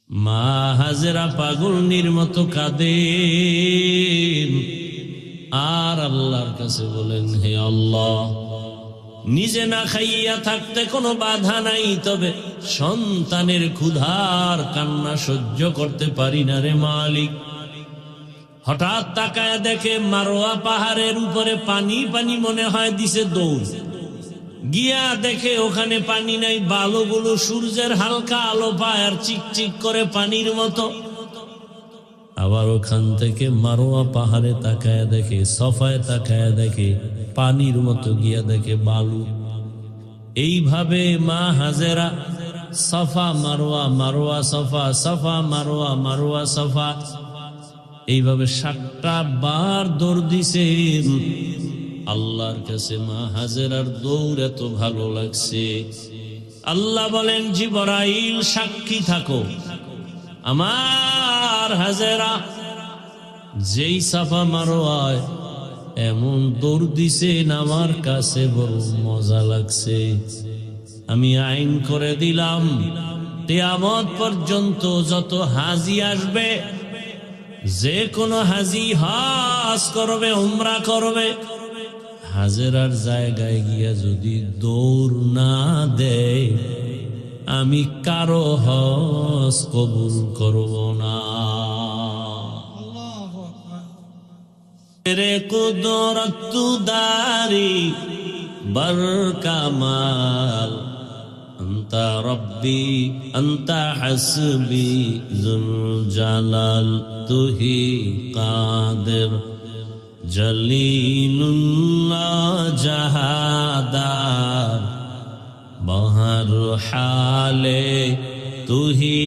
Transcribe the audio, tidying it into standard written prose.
মা হাজেরা পাগলনির মতো কাঁদেন আর আল্লাহর কাছে বলেন, হে আল্লাহ, নিজে না খাইয়া থাকতে কোনো বাধা নাই, তবে সন্তানের ক্ষুধার কান্না সহ্য করতে পারি না রে মালিক। হঠাৎ তাকায় দেখে মারোয়া পাহাড়ের উপরে পানি পানি মনে হয় দিছে দৌড়, গিয়া দেখে ওখানে পানি নাই, বালুগুলো সূর্যের হালকা আলো পায় আর চিকচিক করে পানির মতো। আবার ওখান থেকে মারোয়া পাহাড়ে তাকায় দেখে, সফায় তাকায় দেখে পানির মতো, গিয়া দেখে বালু। এইভাবে মা হাজেরা সফা মারোয়া, মারোয়া সফা, সফা মারোয়া, মারোয়া সফা, এইভাবে 7টা বার দৌড় দিছেন আল্লাহর কাছে। মা হাজেরার দৌড় এত ভালো লাগছে, আল্লাহ বলেন, জিবরাইল সাক্ষী থাকো, আমার হাজেরা যেই সাফা মারোয়ায় এমন দৌড় দিছেন, আমার কাছে বড় মজা লাগছে। আমি আইন করে দিলাম, কিয়ামত পর্যন্ত যত হাজি আসবে, যে কোনো হাজি হজ করবে, উমরা করবে, হাজেরার জায়গায় গিয়া যদি দৌড় না দেয়, আমি কারো হজ কবুল করব না। তেরে কুদরত দারি বর কামাল, আন্তা রব্বি আন্তা হাসবি যুল জালাল, তুহি কাদের জলিলুল্লাহ জাহাদার, বহর হালে তুহি